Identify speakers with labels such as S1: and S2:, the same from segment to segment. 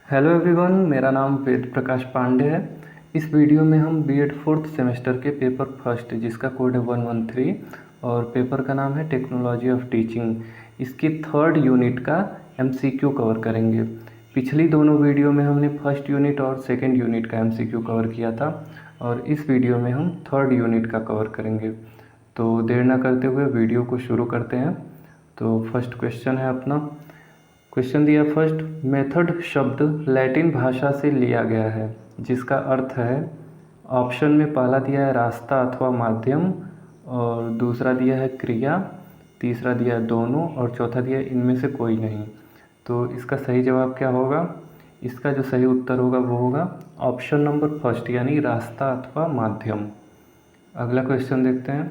S1: Hello everyone, मेरा नाम वेद प्रकाश पांडे है। इस वीडियो में हम बीएड फोर्थ सेमेस्टर के पेपर फर्स्ट, जिसका कोड है 113 और पेपर का नाम है टेक्नोलॉजी ऑफ टीचिंग, इसकी थर्ड यूनिट का एमसीक्यू कवर करेंगे। पिछली दोनों वीडियो में हमने फर्स्ट यूनिट और सेकंड यूनिट का एमसीक्यू कवर किया था और इस वीडियो में हम थर्ड यूनिट का कवर करेंगे। तो देर ना करते हुए वीडियो को शुरू करते हैं। तो फर्स्ट क्वेश्चन है अपना। क्वेश्चन दिया फर्स्ट, मेथड शब्द लैटिन भाषा से लिया गया है जिसका अर्थ है। ऑप्शन में पहला दिया है रास्ता अथवा माध्यम, और दूसरा दिया है क्रिया, तीसरा दिया है दोनों, और चौथा दिया है इनमें से कोई नहीं। तो इसका सही जवाब क्या होगा? इसका जो सही उत्तर होगा वो होगा ऑप्शन नंबर फर्स्ट, यानी रास्ता अथवा माध्यम। अगला क्वेश्चन देखते हैं।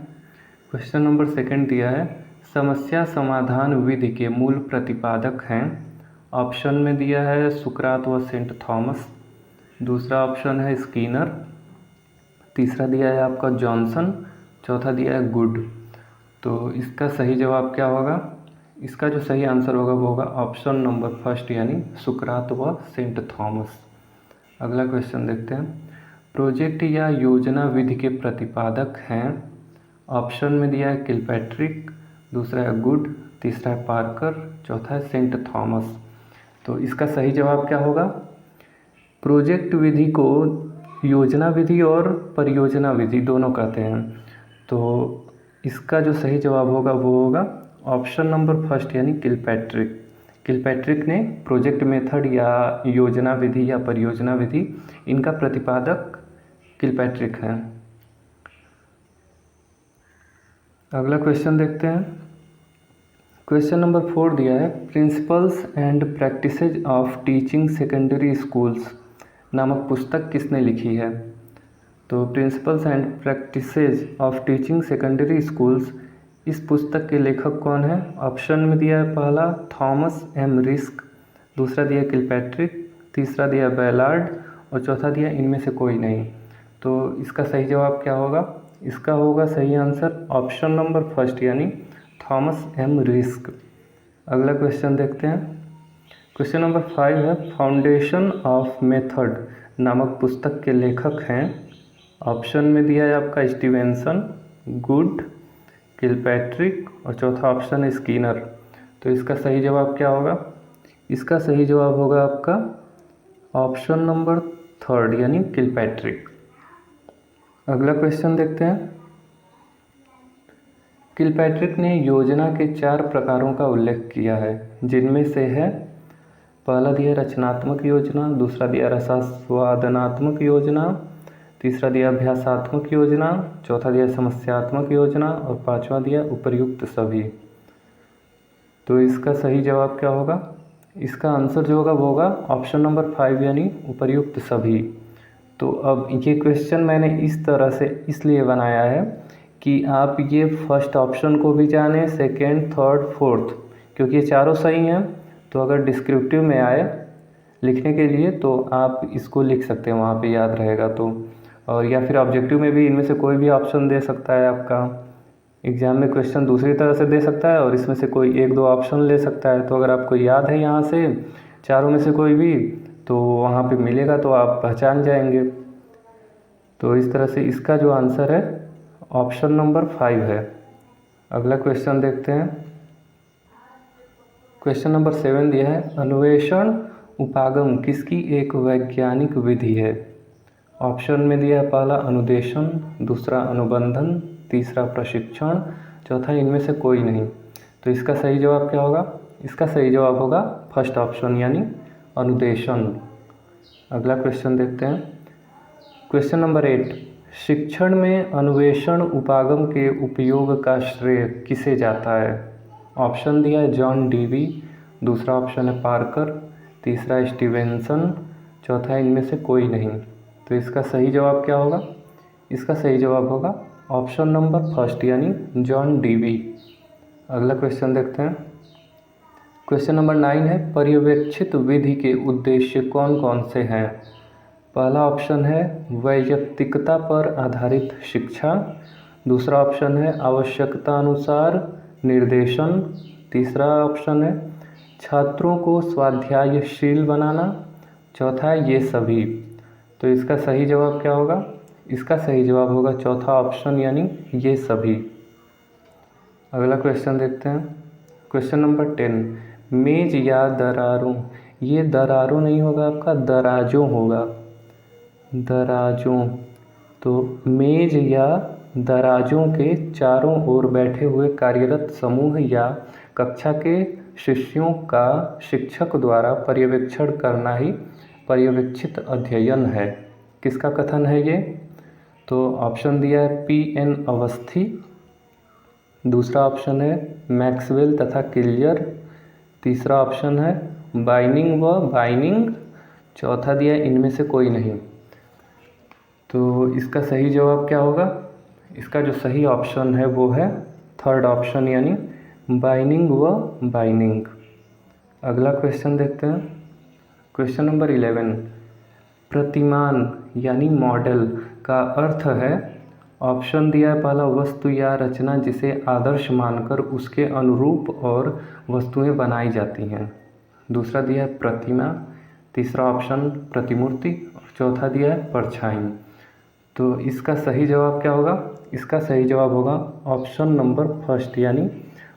S1: क्वेश्चन नंबर सेकंड दिया है, समस्या समाधान विधि के मूल प्रतिपादक हैं। ऑप्शन में दिया है सुकरात व सेंट थॉमस, दूसरा ऑप्शन है स्कीनर, तीसरा दिया है आपका जॉनसन, चौथा दिया है गुड। तो इसका सही जवाब क्या होगा? इसका जो सही आंसर होगा वो होगा ऑप्शन नंबर फर्स्ट, यानी सुकरात व सेंट थॉमस। अगला क्वेश्चन देखते हैं। प्रोजेक्ट या योजना विधि के प्रतिपादक हैं। ऑप्शन में दिया है किलपैट्रिक, दूसरा है गुड, तीसरा है पार्कर, चौथा है सेंट थॉमस। तो इसका सही जवाब क्या होगा? प्रोजेक्ट विधि को योजना विधि और परियोजना विधि दोनों कहते हैं। तो इसका जो सही जवाब होगा वो होगा ऑप्शन नंबर फर्स्ट, यानी किलपैट्रिक। किलपैट्रिक ने प्रोजेक्ट मेथड या योजना विधि या परियोजना विधि, इनका प्रतिपादक किलपैट्रिक हैं। अगला क्वेश्चन देखते हैं। क्वेश्चन नंबर 4 दिया है, principles and practices of teaching secondary schools नामक पुस्तक किसने लिखी है? तो principles and practices of teaching secondary schools, इस पुस्तक के लेखक कौन है? ऑप्शन में दिया है पहला थॉमस एम रिस्क, दूसरा दिया किलपैट्रिक, तीसरा दिया बैलार्ड, और चौथा दिया इनमें से कोई नहीं। तो इसका सही जवाब क्या होगा? इसका होगा सही आंसर ऑप्शन नंबर फर्स्ट, यानी थॉमस एम रिस्क। अगला क्वेश्चन देखते हैं। क्वेश्चन नंबर 5 है, फाउंडेशन ऑफ मेथड नामक पुस्तक के लेखक हैं। ऑप्शन में दिया है आपका स्टीवेंसन, गुड, किलपैट्रिक, और चौथा ऑप्शन है स्कीनर। तो इसका सही जवाब क्या होगा? इसका सही जवाब होगा आपका ऑप्शन नंबर थर्ड, यानी किलपैट्रिक। अगला क्वेश्चन देखते हैं। किलपैट्रिक ने योजना के 4 प्रकारों का उल्लेख किया है, जिनमें से है पहला दिया रचनात्मक योजना, दूसरा दिया रसास्वादनात्मक योजना, तीसरा दिया अभ्यासात्मक योजना, चौथा दिया समस्यात्मक योजना, और पांचवा दिया उपर्युक्त सभी। तो इसका सही जवाब क्या होगा? इसका आंसर जो होगा वो होगा ऑप्शन नंबर 5, यानी उपर्युक्त सभी। तो अब ये क्वेश्चन मैंने इस तरह से इसलिए बनाया है कि आप ये फर्स्ट ऑप्शन को भी जानें, सेकेंड, थर्ड, फोर्थ, क्योंकि ये चारों सही हैं। तो अगर डिस्क्रिप्टिव में आए लिखने के लिए तो आप इसको लिख सकते हैं, वहाँ पे याद रहेगा तो। और या फिर ऑब्जेक्टिव में भी इनमें से कोई भी ऑप्शन दे सकता है, आपका एग्ज़ाम में क्वेश्चन दूसरी तरह से दे सकता है और इसमें से कोई एक दो ऑप्शन ले सकता है। तो अगर आपको याद है यहाँ से चारों में से कोई भी, तो वहाँ पे मिलेगा तो आप पहचान जाएंगे। तो इस तरह से इसका जो आंसर है ऑप्शन नंबर 5 है। अगला क्वेश्चन देखते हैं। क्वेश्चन नंबर 7 दिया है, अन्वेषण उपागम किसकी एक वैज्ञानिक विधि है? ऑप्शन में दिया है पहला अनुदेशन, दूसरा अनुबंधन, तीसरा प्रशिक्षण, चौथा इनमें से कोई नहीं। तो इसका सही जवाब क्या होगा? इसका सही जवाब होगा फर्स्ट ऑप्शन, यानी अनुदेशन। अगला क्वेश्चन देखते हैं। क्वेश्चन नंबर 8, शिक्षण में अन्वेषण उपागम के उपयोग का श्रेय किसे जाता है? ऑप्शन दिया है जॉन डीवी, दूसरा ऑप्शन है पार्कर, तीसरा स्टीवेंसन, चौथा इनमें से कोई नहीं। तो इसका सही जवाब क्या होगा? इसका सही जवाब होगा ऑप्शन नंबर फर्स्ट, यानी जॉन डीवी। अगला क्वेश्चन देखते हैं। क्वेश्चन नंबर 9 है, पर्यवेक्षित विधि के उद्देश्य कौन कौन से हैं? पहला ऑप्शन है वैयक्तिकता पर आधारित शिक्षा, दूसरा ऑप्शन है आवश्यकता अनुसार निर्देशन, तीसरा ऑप्शन है छात्रों को स्वाध्यायशील बनाना, चौथा है ये सभी। तो इसका सही जवाब क्या होगा? इसका सही जवाब होगा चौथा ऑप्शन यानी ये सभी। अगला क्वेश्चन देखते हैं। क्वेश्चन नंबर 10, मेज या दरारों, ये दरारों नहीं होगा आपका, दराजों होगा, दराजों। तो मेज या दराजों के चारों ओर बैठे हुए कार्यरत समूह या कक्षा के शिष्यों का शिक्षक द्वारा पर्यवेक्षण करना ही पर्यवेक्षित अध्ययन है। किसका कथन है ये? तो ऑप्शन दिया है P.N. अवस्थी, दूसरा ऑप्शन है मैक्सवेल तथा किलियर, तीसरा ऑप्शन है बाइनिंग व बाइनिंग, चौथा दिया है इनमें से कोई नहीं। तो इसका सही जवाब क्या होगा? इसका जो सही ऑप्शन है वो है थर्ड ऑप्शन यानी बाइनिंग व बाइनिंग। अगला क्वेश्चन देखते हैं। क्वेश्चन नंबर 11, प्रतिमान यानी मॉडल का अर्थ है, ऑप्शन दिया है पहला वस्तु या रचना जिसे आदर्श मानकर उसके अनुरूप और वस्तुएं बनाई जाती हैं, दूसरा दिया है प्रतिमा, तीसरा ऑप्शन प्रतिमूर्ति, चौथा दिया है परछाई। तो इसका सही जवाब क्या होगा? इसका सही जवाब होगा ऑप्शन नंबर फर्स्ट यानी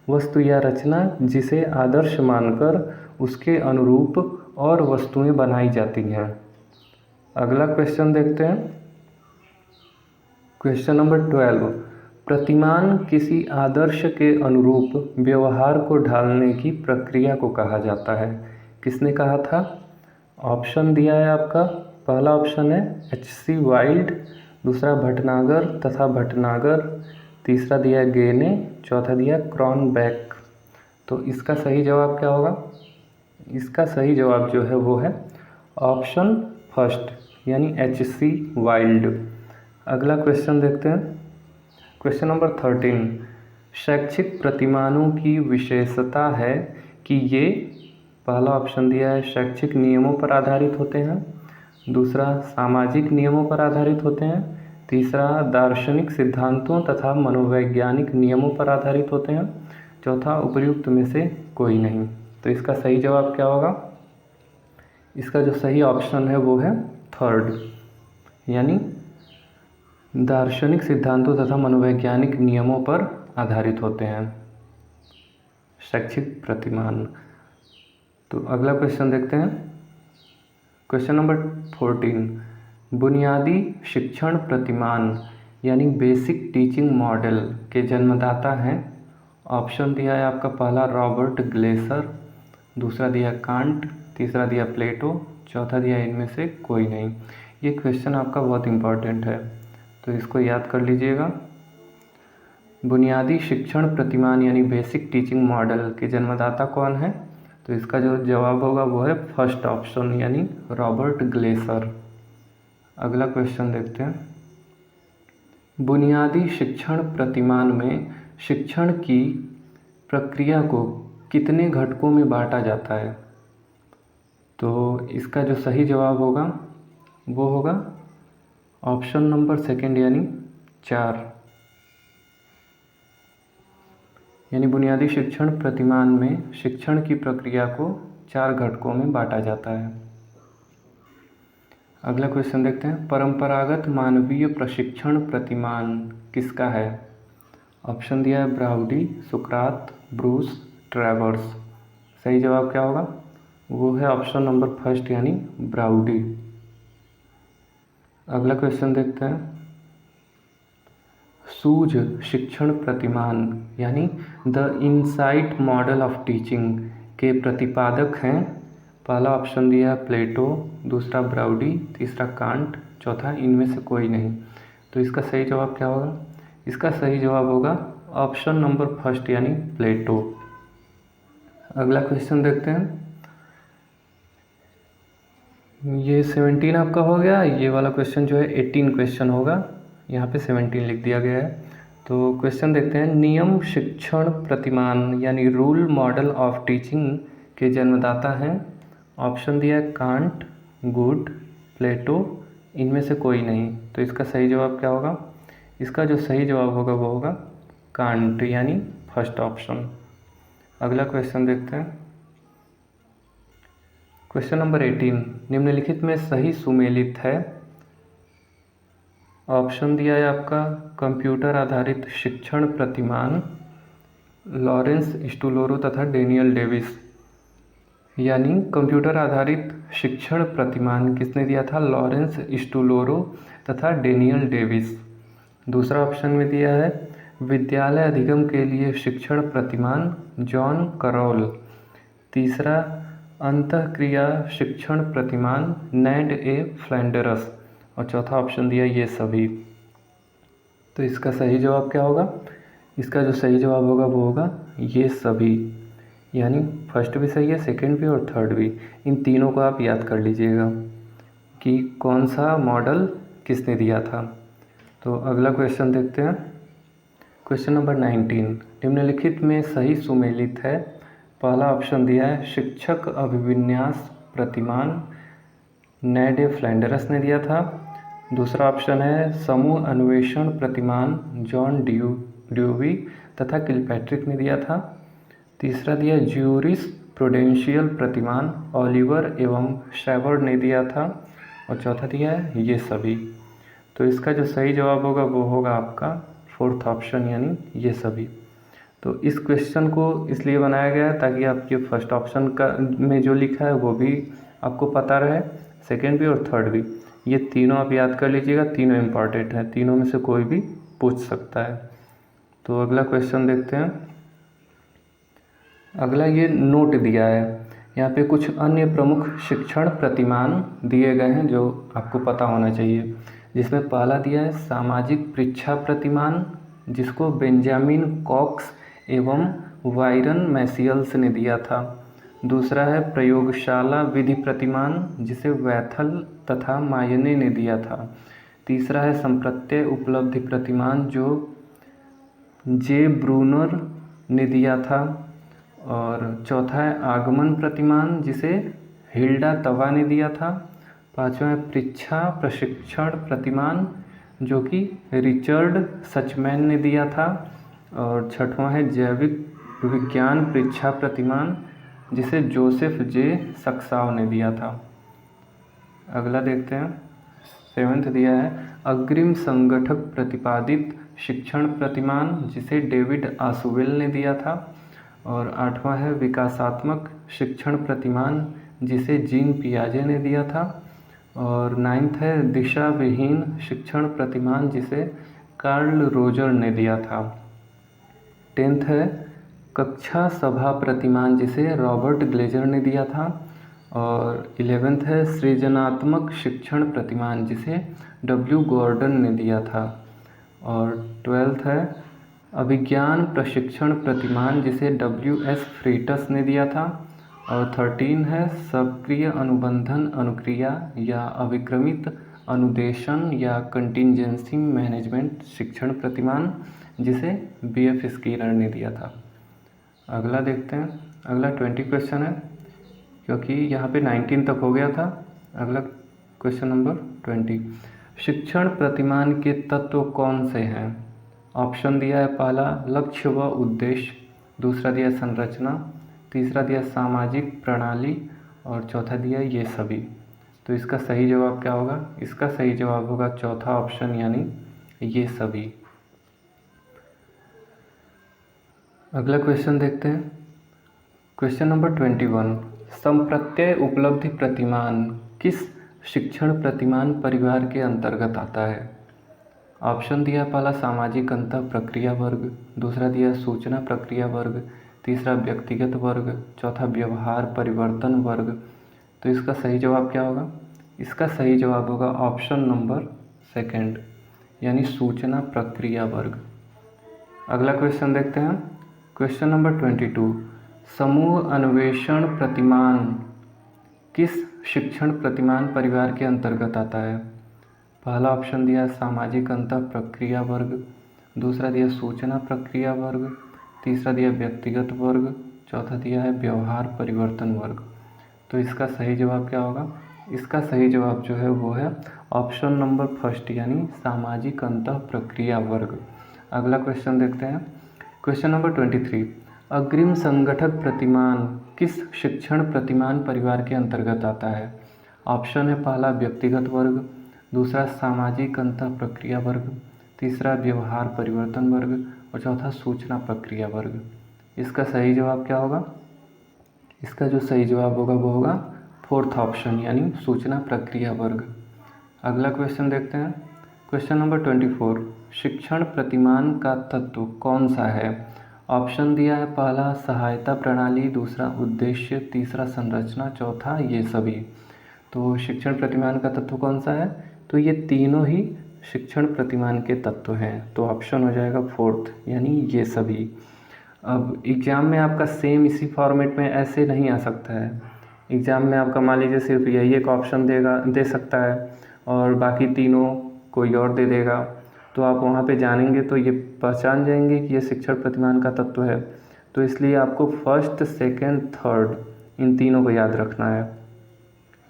S1: वस्तु या रचना जिसे आदर्श मानकर उसके अनुरूप और वस्तुएं बनाई जाती हैं। अगला क्वेश्चन देखते हैं। क्वेश्चन नंबर 12, प्रतिमान किसी आदर्श के अनुरूप व्यवहार को ढालने की प्रक्रिया को कहा जाता है। किसने कहा था? ऑप्शन दिया है आपका, पहला ऑप्शन है H.C. वाइल्ड, दूसरा भटनागर तथा भटनागर, तीसरा दिया है गेने, चौथा दिया क्रॉनबेक। तो इसका सही जवाब क्या होगा? इसका सही जवाब जो है वो है ऑप्शन फर्स्ट यानी H.C. वाइल्ड। अगला क्वेश्चन देखते हैं। क्वेश्चन नंबर 13, शैक्षिक प्रतिमानों की विशेषता है कि ये, पहला ऑप्शन दिया है शैक्षिक नियमों पर आधारित होते हैं, दूसरा सामाजिक नियमों पर आधारित होते हैं, तीसरा दार्शनिक सिद्धांतों तथा मनोवैज्ञानिक नियमों पर आधारित होते हैं, चौथा उपर्युक्त में से कोई नहीं। तो इसका सही जवाब क्या होगा? इसका जो सही ऑप्शन है वो है थर्ड यानी दार्शनिक सिद्धांतों तथा मनोवैज्ञानिक नियमों पर आधारित होते हैं शैक्षिक प्रतिमान। तो अगला क्वेश्चन देखते हैं। क्वेश्चन नंबर 14, बुनियादी शिक्षण प्रतिमान यानी बेसिक टीचिंग मॉडल के जन्मदाता हैं। ऑप्शन दिया है आपका, पहला रॉबर्ट ग्लेसर, दूसरा दिया कांट, तीसरा दिया प्लेटो, चौथा दिया इनमें से कोई नहीं। ये क्वेश्चन आपका बहुत इम्पोर्टेंट है, तो इसको याद कर लीजिएगा। बुनियादी शिक्षण प्रतिमान यानी बेसिक टीचिंग मॉडल के जन्मदाता कौन है? तो इसका जो जवाब होगा वो है फर्स्ट ऑप्शन यानी रॉबर्ट ग्लेसर। अगला क्वेश्चन देखते हैं। बुनियादी शिक्षण प्रतिमान में शिक्षण की प्रक्रिया को कितने घटकों में बांटा जाता है? तो इसका जो सही जवाब होगा वो होगा ऑप्शन नंबर सेकंड यानी 4, यानी बुनियादी शिक्षण प्रतिमान में शिक्षण की प्रक्रिया को 4 घटकों में बांटा जाता है। अगला क्वेश्चन देखते हैं। परंपरागत मानवीय प्रशिक्षण प्रतिमान किसका है? ऑप्शन दिया है ब्राउडी, सुकरात, ब्रूस, ट्रेवर्स। सही जवाब क्या होगा? वो है ऑप्शन नंबर फर्स्ट यानी ब्राउडी। अगला क्वेश्चन देखते हैं। सूझ शिक्षण प्रतिमान यानी the insight model of teaching के प्रतिपादक हैं। पहला ऑप्शन दिया है प्लेटो, दूसरा ब्राउडी, तीसरा कांट, चौथा इनमें से कोई नहीं। तो इसका सही जवाब क्या होगा? इसका सही जवाब होगा ऑप्शन नंबर फर्स्ट यानी प्लेटो। अगला क्वेश्चन देखते हैं। ये 17 आपका हो गया। ये वाला क्वेश्चन जो है 18 क्वेश्चन होगा, यहाँ पे 17 लिख दिया गया है। तो क्वेश्चन देखते हैं। नियम शिक्षण प्रतिमान यानी रूल मॉडल ऑफ टीचिंग के जन्मदाता हैं। ऑप्शन दिया है कांट, गुड, प्लेटो, इनमें से कोई नहीं। तो इसका सही जवाब क्या होगा? इसका जो सही जवाब होगा वो होगा कांट यानी फर्स्ट ऑप्शन। अगला क्वेश्चन देखते हैं। क्वेश्चन नंबर 18, निम्नलिखित में सही सुमेलित है। ऑप्शन दिया है आपका कंप्यूटर आधारित शिक्षण प्रतिमान, लॉरेंस स्टुलोरो तथा डेनियल डेविस। यानी कंप्यूटर आधारित शिक्षण प्रतिमान किसने दिया था? लॉरेंस स्टुलोरो तथा डेनियल डेविस। दूसरा ऑप्शन में दिया है विद्यालय अधिगम के लिए शिक्षण प्रतिमान, जॉन करॉल। तीसरा अंतःक्रिया शिक्षण प्रतिमान, नेड ए फ्लैंडरस। और चौथा ऑप्शन दिया ये सभी। तो इसका सही जवाब क्या होगा? इसका जो सही जवाब होगा वो होगा ये सभी। यानी फर्स्ट भी सही है, सेकंड भी और थर्ड भी। इन तीनों को आप याद कर लीजिएगा कि कौन सा मॉडल किसने दिया था। तो अगला क्वेश्चन देखते हैं। क्वेश्चन नंबर 19, निम्नलिखित में सही सुमेलित है। पहला ऑप्शन दिया है शिक्षक अभिविन्यास प्रतिमान, नेड ए फ्लैंडरस ने दिया था। दूसरा ऑप्शन है समूह अन्वेषण प्रतिमान, जॉन ड्यूवी तथा किलपैट्रिक ने दिया था। तीसरा दिया ज्यूरिस प्रूडेंशियल प्रतिमान, ओलिवर एवं शैवर्ड ने दिया था। और चौथा दिया है ये सभी। तो इसका जो सही जवाब होगा वो होगा आपका फोर्थ ऑप्शन, यानी ये सभी। तो इस क्वेश्चन को इसलिए बनाया गया है ताकि आपके फर्स्ट ऑप्शन का में जो लिखा है वो भी आपको पता रहे, सेकंड भी और थर्ड भी। ये तीनों आप याद कर लीजिएगा, तीनों इम्पॉर्टेंट हैं, तीनों में से कोई भी पूछ सकता है। तो अगला क्वेश्चन देखते हैं। अगला ये नोट दिया है, यहाँ पे कुछ अन्य प्रमुख शिक्षण प्रतिमान दिए गए हैं जो आपको पता होना चाहिए। जिसमें पहला दिया है सामाजिक परीक्षा प्रतिमान, जिसको बेंजामिन कॉक्स एवं वायरन मैसियल्स ने दिया था। दूसरा है प्रयोगशाला विधि प्रतिमान, जिसे वैथल तथा मायने ने दिया था। तीसरा है संप्रत्यय उपलब्धि प्रतिमान, जो जे ब्रूनर ने दिया था। और चौथा है आगमन प्रतिमान, जिसे हिल्डा तवा ने दिया था। पांचवा है परीक्षा प्रशिक्षण प्रतिमान, जो कि रिचर्ड सचमैन ने दिया था। और छठवां है जैविक विज्ञान परीक्षा प्रतिमान, जिसे जोसेफ जे सक्साव ने दिया था। अगला देखते हैं। 7th दिया है अग्रिम संगठक प्रतिपादित शिक्षण प्रतिमान, जिसे डेविड आसुवेल ने दिया था। और 8वां है विकासात्मक शिक्षण प्रतिमान, जिसे जीन पियाजे ने दिया था। और 9th है दिशा विहीन शिक्षण प्रतिमान, जिसे कार्ल रोजर ने दिया था। 10th है कक्षा सभा प्रतिमान, जिसे रॉबर्ट ग्लेजर ने दिया था। और 11th है सृजनात्मक शिक्षण प्रतिमान, जिसे डब्ल्यू गॉर्डन ने दिया था। और 12th है अभिज्ञान प्रशिक्षण प्रतिमान, जिसे WS फ्रीटस ने दिया था। और 13 है सक्रिय अनुबंधन अनुक्रिया या अभिक्रमित अनुदेशन या कंटिंजेंसी मैनेजमेंट शिक्षण प्रतिमान, जिसे BF स्कीनर ने दिया था। अगला देखते हैं। अगला 20 क्वेश्चन है, क्योंकि यहाँ पे 19 तक हो गया था। अगला क्वेश्चन नंबर 20, शिक्षण प्रतिमान के तत्व कौन से हैं? ऑप्शन दिया है पहला लक्ष्य व उद्देश्य, दूसरा दिया संरचना, तीसरा दिया सामाजिक प्रणाली और चौथा दिया ये सभी। तो इसका सही जवाब क्या होगा? इसका सही जवाब होगा चौथा ऑप्शन, यानी ये सभी। अगला क्वेश्चन देखते हैं। क्वेश्चन नंबर 21, संप्रत्यय उपलब्धि प्रतिमान किस शिक्षण प्रतिमान परिवार के अंतर्गत आता है? ऑप्शन दिया पहला सामाजिक अंतः प्रक्रिया वर्ग, दूसरा दिया सूचना प्रक्रिया वर्ग, तीसरा व्यक्तिगत वर्ग, चौथा व्यवहार परिवर्तन वर्ग। तो इसका सही जवाब क्या होगा? इसका सही जवाब होगा ऑप्शन नंबर 2, यानी सूचना प्रक्रिया वर्ग। अगला क्वेश्चन देखते हैं। क्वेश्चन नंबर 22, समूह अन्वेषण प्रतिमान किस शिक्षण प्रतिमान परिवार के अंतर्गत आता है? पहला ऑप्शन दिया सामाजिक अंतः प्रक्रिया वर्ग, दूसरा दिया सूचना प्रक्रिया वर्ग, तीसरा दिया व्यक्तिगत वर्ग, चौथा दिया है व्यवहार परिवर्तन वर्ग। तो इसका सही जवाब क्या होगा? इसका सही जवाब जो है वो है ऑप्शन नंबर 1, यानी सामाजिक अंतः प्रक्रिया वर्ग। अगला क्वेश्चन देखते हैं। क्वेश्चन नंबर 23, अग्रिम संगठक प्रतिमान किस शिक्षण प्रतिमान परिवार के अंतर्गत आता है? ऑप्शन है पहला व्यक्तिगत वर्ग, दूसरा सामाजिक अंतः प्रक्रिया वर्ग, तीसरा व्यवहार परिवर्तन वर्ग और चौथा सूचना प्रक्रिया वर्ग। इसका सही जवाब क्या होगा? इसका जो सही जवाब होगा वो होगा फोर्थ ऑप्शन यानी सूचना प्रक्रिया वर्ग। अगला क्वेश्चन देखते हैं। क्वेश्चन नंबर 24, शिक्षण प्रतिमान का तत्व कौन सा है? ऑप्शन दिया है पहला सहायता प्रणाली, दूसरा उद्देश्य, तीसरा संरचना, चौथा ये सभी। तो शिक्षण प्रतिमान का तत्व कौन सा है? तो ये तीनों ही शिक्षण प्रतिमान के तत्व हैं, तो ऑप्शन हो जाएगा फोर्थ यानी ये सभी। अब एग्ज़ाम में आपका सेम इसी फॉर्मेट में ऐसे नहीं आ सकता है। एग्ज़ाम में आपका मान लीजिए सिर्फ यही एक ऑप्शन दे सकता है और बाकी तीनों कोई और दे देगा, तो आप वहाँ पे जानेंगे तो ये पहचान जाएंगे कि ये शिक्षण प्रतिमान का तत्व है। तो इसलिए आपको फर्स्ट, सेकंड, थर्ड इन तीनों को याद रखना है।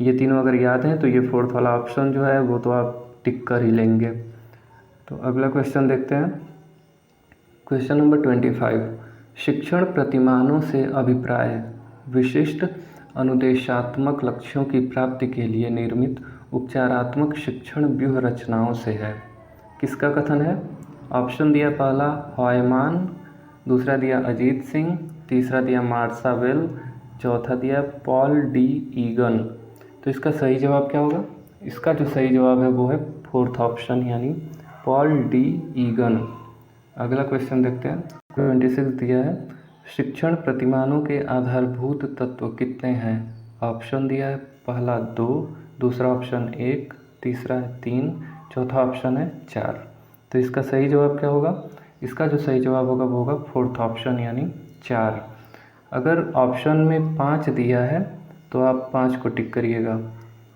S1: ये तीनों अगर याद हैं तो ये फोर्थ वाला ऑप्शन जो है वो तो आप टिक कर ही लेंगे। तो अगला क्वेश्चन देखते हैं। क्वेश्चन नंबर 25, शिक्षण प्रतिमानों से अभिप्राय विशिष्ट अनुदेशात्मक लक्ष्यों की प्राप्ति के लिए निर्मित उपचारात्मक शिक्षण व्यूह रचनाओं से है। किसका कथन है? ऑप्शन दिया पहला हॉयमान, दूसरा दिया अजीत सिंह, तीसरा दिया मार्सा वेल, चौथा दिया पॉल डी ईगन। तो इसका सही जवाब क्या होगा? इसका जो सही जवाब है वो है फोर्थ ऑप्शन यानी पॉल डी ईगन। अगला क्वेश्चन देखते हैं। 26 दिया है, शिक्षण प्रतिमानों के आधारभूत तत्व कितने हैं? ऑप्शन दिया है पहला 2, दूसरा ऑप्शन 1, तीसरा 3, चौथा ऑप्शन है 4। तो इसका सही जवाब क्या होगा? इसका जो सही जवाब होगा वो होगा फोर्थ ऑप्शन यानी 4। अगर ऑप्शन में 5 दिया है तो आप 5 को टिक करिएगा।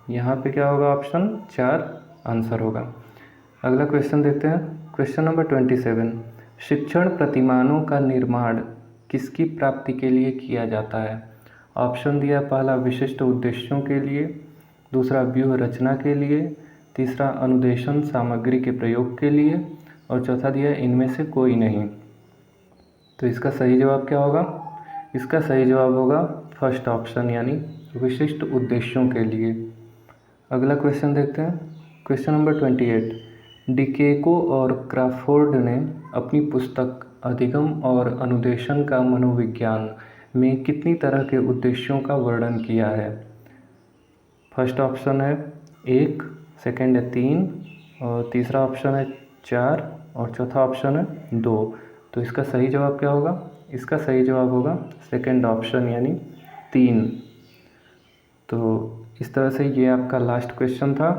S1: यहाँ पे क्या होगा? ऑप्शन 4 आंसर होगा। अगला क्वेश्चन देखते हैं। क्वेश्चन नंबर 27, शिक्षण प्रतिमानों का निर्माण किसकी प्राप्ति के लिए किया जाता है? ऑप्शन दिया पहला विशिष्ट उद्देश्यों के लिए, दूसरा व्यूह रचना के लिए, तीसरा अनुदेशन सामग्री के प्रयोग के लिए और चौथा दिया इनमें से कोई नहीं। तो इसका सही जवाब क्या होगा? इसका सही जवाब होगा फर्स्ट ऑप्शन यानी विशिष्ट उद्देश्यों के लिए। अगला क्वेश्चन देखते हैं। क्वेश्चन नंबर 28, डिकेको और क्राफोर्ड ने अपनी पुस्तक अधिगम और अनुदेशन का मनोविज्ञान में कितनी तरह के उद्देश्यों का वर्णन किया है? फर्स्ट ऑप्शन है 1, सेकंड है 3 और तीसरा ऑप्शन है 4 और चौथा ऑप्शन है 2। तो इसका सही जवाब क्या होगा? इसका सही जवाब होगा सेकंड ऑप्शन यानी 3। तो इस तरह से ये आपका लास्ट क्वेश्चन था।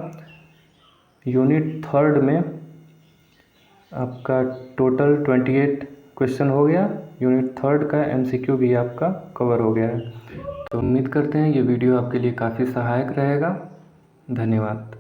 S1: यूनिट 3 में आपका टोटल 28 क्वेश्चन हो गया। यूनिट 3 का MCQ भी आपका कवर हो गया है। तो उम्मीद करते हैं ये वीडियो आपके लिए काफ़ी सहायक रहेगा। धन्यवाद।